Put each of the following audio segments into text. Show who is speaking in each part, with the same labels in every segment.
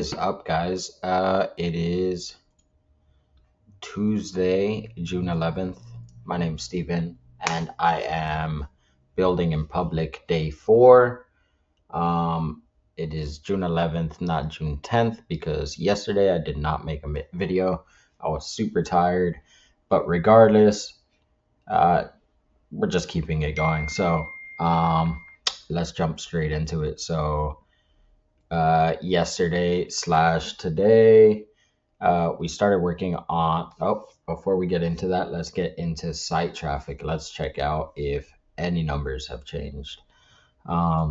Speaker 1: is up, guys? It is Tuesday, June 11th. My name's Steven, and I am building in public day 4. Um, it is June 11th, not June 10th, because yesterday I did not make a video. I was super tired, but regardless, uh, we're just keeping it going. So, let's jump straight into it. So, yesterday slash today, we started working on, before we get into that, let's get into site traffic. Let's check out if any numbers have changed. I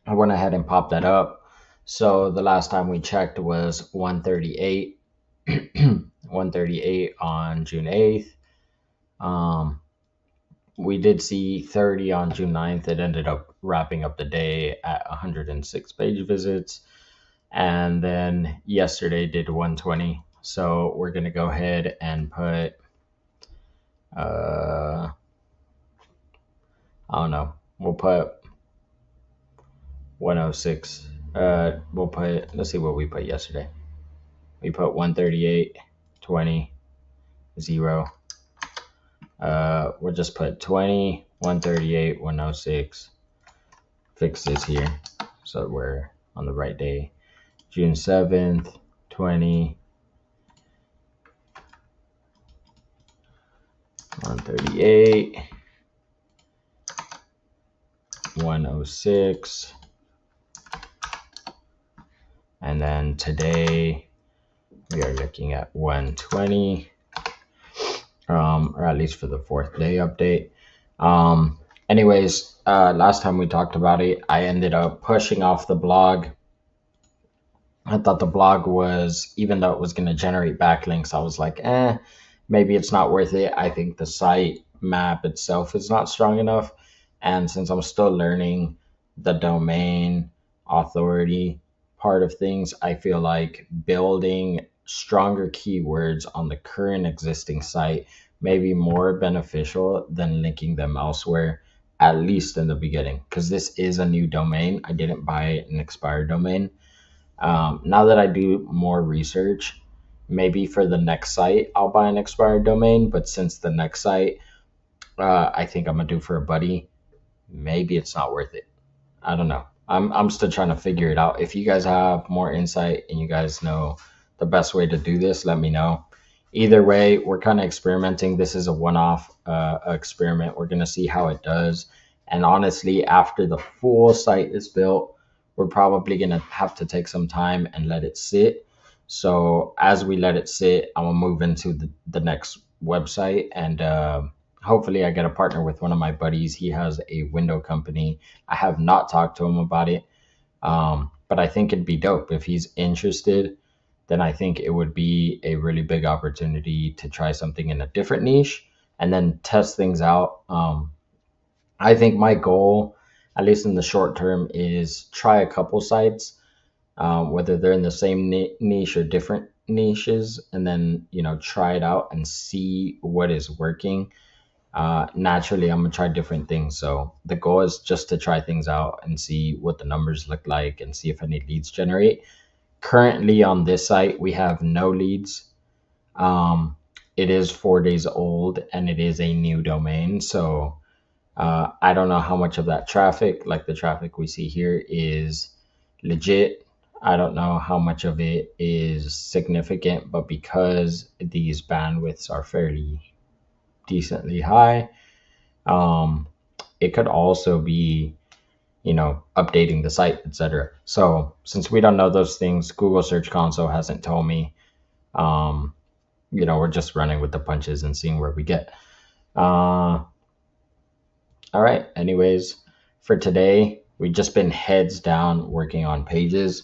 Speaker 1: went ahead and popped that up. So the last time we checked was 138, 138 on June 8th. We did see 30 on June 9th. It ended up wrapping up the day at 106 page visits. And then yesterday did 120. So we're going to go ahead and put, I don't know, we'll put 106. Let's see what we put yesterday. We put 138, 20, 0. We'll just put 20, 138, 106. Fix this here so we're on the right day. June 7th, 20, 138, 106. And then today we are looking at 120, or at least for the 4th day update. Anyways, last time we talked about it, I ended up pushing off the blog. I thought the blog was, even though it was going to generate backlinks, I was like, maybe it's not worth it. I think the site map itself is not strong enough. And since I'm still learning the domain authority part of things, I feel like building stronger keywords on the current existing site may be more beneficial than linking them elsewhere, at least in the beginning, because this is a new domain. I didn't buy an expired domain. Now that I do more research, maybe for the next site, I'll buy an expired domain. But since the next site, I think I'm gonna do for a buddy, maybe it's not worth it. I don't know. I'm still trying to figure it out. If you guys have more insight and you guys know the best way to do this, let me know. Either way, we're kind of experimenting. This is a one-off experiment. We're gonna see how it does. And honestly, after the full site is built, we're probably going to have to take some time and let it sit. So as we let it sit, I'm going to move into the next website. And hopefully I get a partner with one of my buddies. He has a window company. I have not talked to him about it. But I think it'd be dope. If he's interested, then I think it would be a really big opportunity to try something in a different niche and then test things out. I think my goal, at least in the short term, is try a couple sites, whether they're in the same niche or different niches, and then, try it out and see what is working. Naturally, I'm gonna try different things. So the goal is just to try things out and see what the numbers look like and see if any leads generate. Currently on this site, we have no leads. It is 4 days old and it is a new domain. So I don't know how much of that traffic, like the traffic we see here, is legit. I don't know how much of it is significant, but because these bandwidths are fairly decently high, it could also be, updating the site, etc. So since we don't know those things, Google Search Console hasn't told me. We're just running with the punches and seeing where we get. All right. Anyways, for today, we've just been heads down working on pages.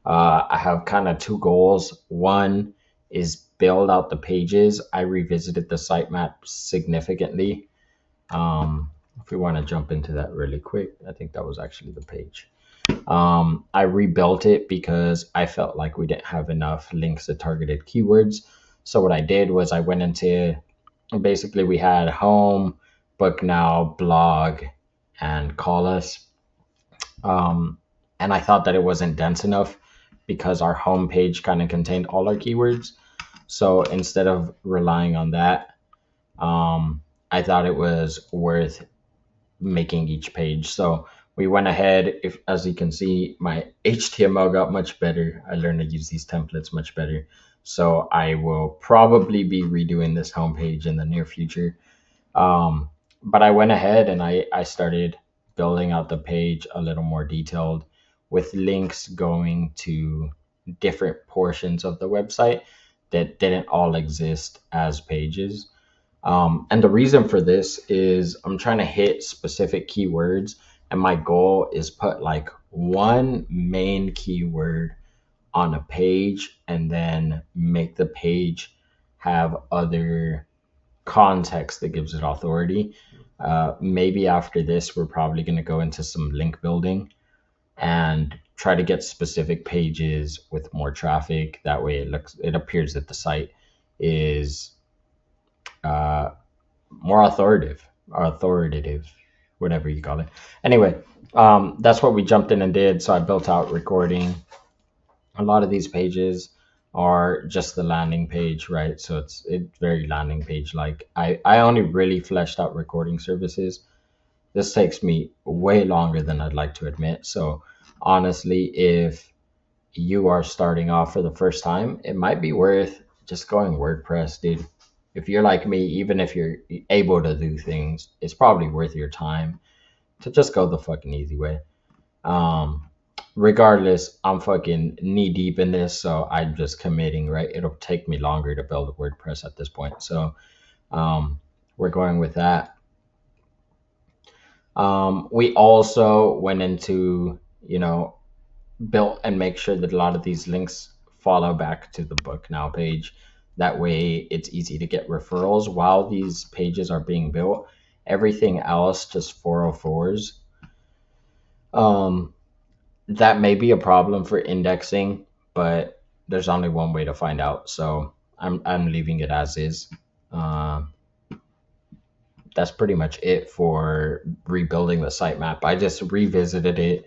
Speaker 1: I have kind of 2 goals. One is build out the pages. I revisited the sitemap significantly. If we want to jump into that really quick, I think that was actually the page. I rebuilt it because I felt like we didn't have enough links to targeted keywords. So what I did was I went into, basically we had home, book now, blog, and call us. And I thought that it wasn't dense enough. because our homepage kind of contained all our keywords. So instead of relying on that, I thought it was worth making each page. So we went ahead, if as you can see, my HTML got much better. I learned to use these templates much better. So I will probably be redoing this homepage in the near future. But I went ahead and I started building out the page a little more detailed with links going to different portions of the website that didn't all exist as pages. And the reason for this is I'm trying to hit specific keywords, and my goal is put like one main keyword on a page and then make the page have other context that gives it authority. Maybe after this, we're probably going to go into some link building and try to get specific pages with more traffic. That way, it appears that the site is uh, more authoritative, whatever you call it. Anyway, that's what we jumped in and did. So I built out recording. A lot of these pages are just the landing page, right? So it's very landing page like. I only really fleshed out recording services. This takes me way longer than I'd like to admit. So honestly, if you are starting off for the first time, it might be worth just going WordPress, dude. If you're like me, even if you're able to do things, it's probably worth your time to just go the fucking easy way. Um, Regardless, I'm fucking knee deep in this, so I'm just committing, right? It'll take me longer to build a WordPress at this point. So um, we're going with that. We also went into, built and make sure that a lot of these links follow back to the book now page. That way it's easy to get referrals while these pages are being built. Everything else just 404s. Um, that may be a problem for indexing, but there's only one way to find out. So I'm leaving it as is. Uh, that's pretty much it for rebuilding the sitemap. I just revisited it,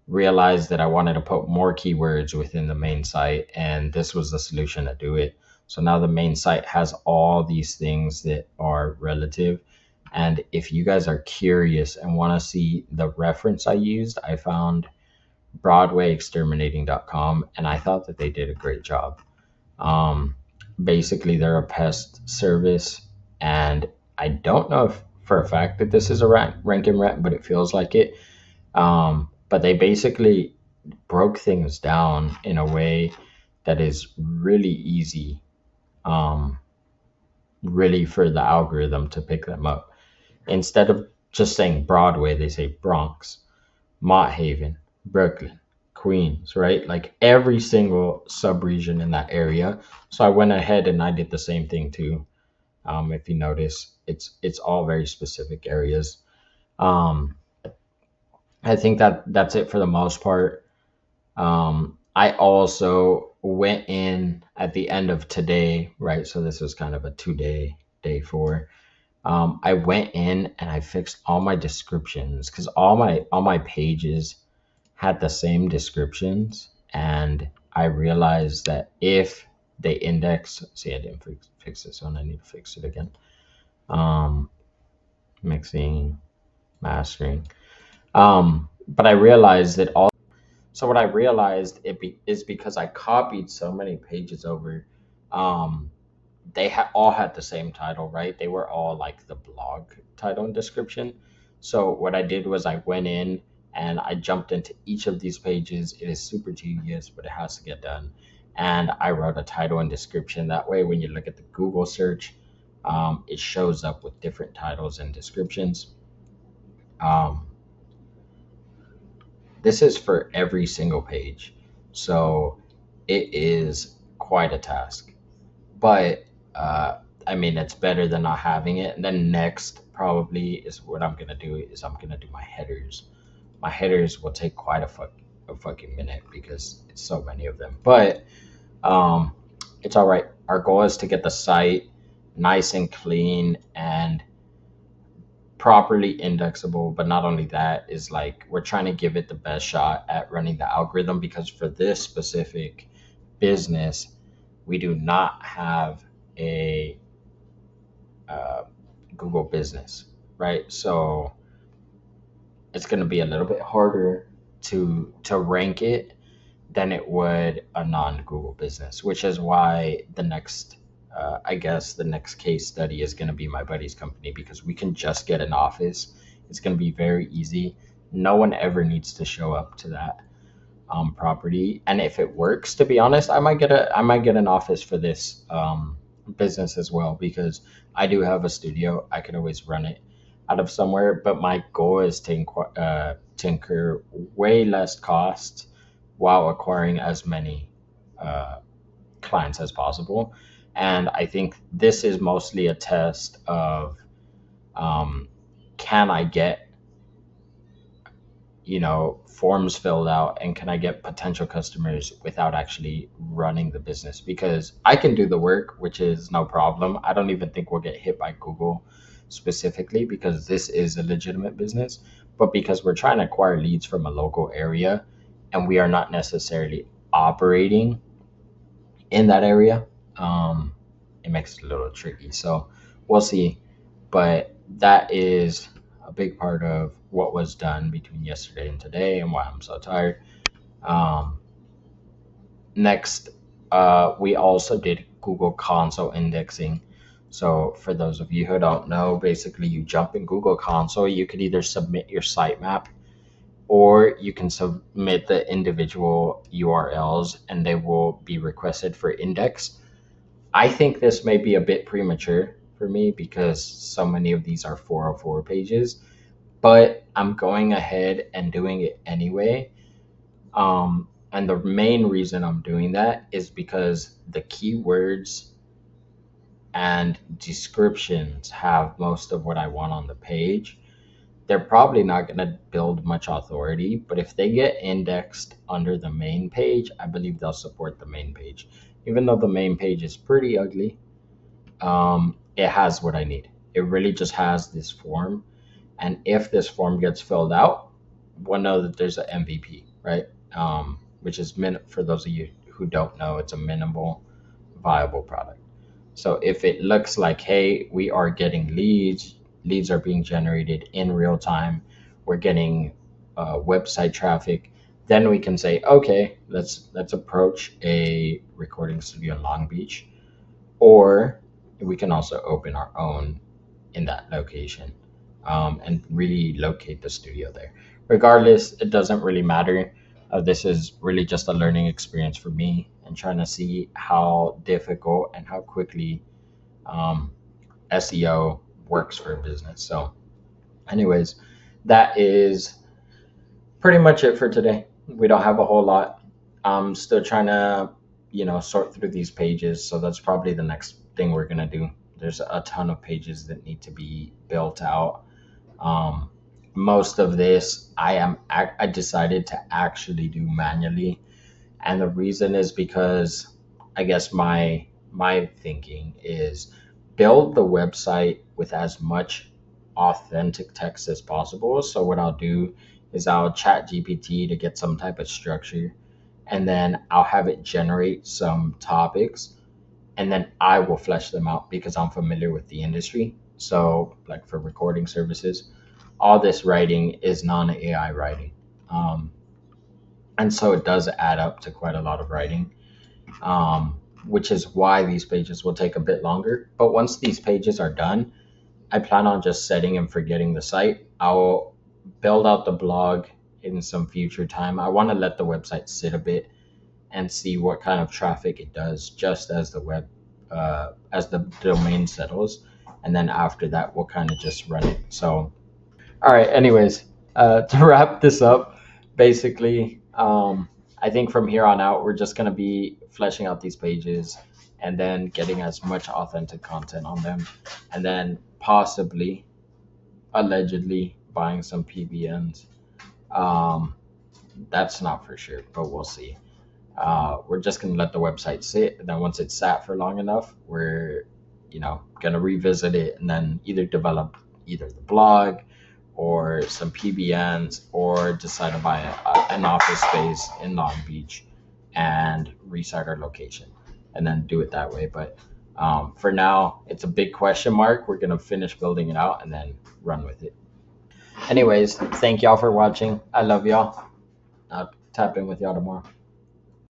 Speaker 1: realized that I wanted to put more keywords within the main site, and this was the solution to do it. So now the main site has all these things that are relative. And if you guys are curious and want to see the reference I used, I found BroadwayExterminating.com, and I thought that they did a great job. Um, Basically, they're a pest service, and I don't know if for a fact that this is a rank and rent, but it feels like it. But they basically broke things down in a way that is really easy, um, really for the algorithm to pick them up. Instead of just saying Broadway, they say Bronx, Mott Haven, Brooklyn, Queens, right? Like every single sub-region in that area. So I went ahead and I did the same thing too. If you notice, it's all very specific areas. Um, I think that that's it for the most part. I also went in at the end of today, right? So this was kind of a 2 day, day 4. I went in and I fixed all my descriptions because all my pages had the same descriptions, and I realized that if they index, see, I didn't fix this one. I need to fix it again. Um, Mixing, mastering. But I realized that all. So what I realized is because I copied so many pages over. Um, they all had the same title, right? They were all like the blog title and description. So what I did was I went in and I jumped into each of these pages. It is super tedious, but it has to get done. And I wrote a title and description. That way, when you look at the Google search, it shows up with different titles and descriptions. Um, this is for every single page. So it is quite a task. But I mean, it's better than not having it. And then next, probably is what I'm gonna do is I'm gonna do my headers. My headers will take quite a fucking minute because it's so many of them. But um, it's all right. Our goal is to get the site nice and clean and properly indexable. But not only that, is like we're trying to give it the best shot at running the algorithm, because for this specific business, we do not have a uh, Google business, right? So it's going to be a little bit harder to rank it than it would a non-Google business, which is why the next, I guess, the next case study is going to be my buddy's company, because we can just get an office. It's going to be very easy. No one ever needs to show up to that property, and if it works, to be honest, I might get an office for this business as well, because I do have a studio. I could always run it out of somewhere, but my goal is to incur way less cost while acquiring as many uh, clients as possible. And I think this is mostly a test of, um, can I get, forms filled out, and can I get potential customers without actually running the business? Because I can do the work, which is no problem. I don't even think we'll get hit by Google specifically, because this is a legitimate business. But because we're trying to acquire leads from a local area, and we are not necessarily operating in that area, um, it makes it a little tricky. So we'll see. But that is a big part of what was done between yesterday and today, and why I'm so tired. Um, Next, we also did Google Console indexing. So for those of you who don't know, basically you jump in Google Console, you could either submit your sitemap, or you can submit the individual URLs and they will be requested for index. I think this may be a bit premature for me, because so many of these are 404 pages, but I'm going ahead and doing it anyway. And the main reason I'm doing that is because the keywords and descriptions have most of what I want on the page. They're probably not going to build much authority, but if they get indexed under the main page, I believe they'll support the main page. Even though the main page is pretty ugly, it has what I need. It really just has this form. And if this form gets filled out, we'll know that there's an MVP, right? Which is for those of you who don't know, it's a minimal viable product. So if it looks like, hey, we are getting leads are being generated in real time, we're getting website traffic, then we can say, okay, let's approach a recording studio in Long Beach, or we can also open our own in that location, and really locate the studio there. Regardless, it doesn't really matter. This is really just a learning experience for me, and trying to see how difficult and how quickly um, SEO works for a business. So, anyways, that is pretty much it for today. We don't have a whole lot. I'm still trying to, sort through these pages. So that's probably the next thing we're gonna do. There's a ton of pages that need to be built out. Um, Most of this I decided to actually do manually, and the reason is because I guess my thinking is build the website with as much authentic text as possible. So what I'll do is I'll chat GPT to get some type of structure, and then I'll have it generate some topics, and then I will flesh them out because I'm familiar with the industry. So like for recording services, all this writing is non-AI writing. Um, and so it does add up to quite a lot of writing, which is why these pages will take a bit longer. But once these pages are done, I plan on just setting and forgetting the site. I'll build out the blog in some future time. I want to let the website sit a bit and see what kind of traffic it does, just as as the domain settles, and then after that we'll kind of just run it. So all right, anyways, to wrap this up, basically, I think from here on out, we're just going to be fleshing out these pages and then getting as much authentic content on them, and then possibly, allegedly, buying some PBNs. Um, that's not for sure, but we'll see. We're just going to let the website sit, and then once it's sat for long enough, we're, going to revisit it and then either develop either the blog or some PBNs, or decide to buy an office space in Long Beach and resite our location and then do it that way. But for now, it's a big question mark. We're going to finish building it out and then run with it. Anyways, thank y'all for watching. I love y'all. I'll tap in with y'all tomorrow.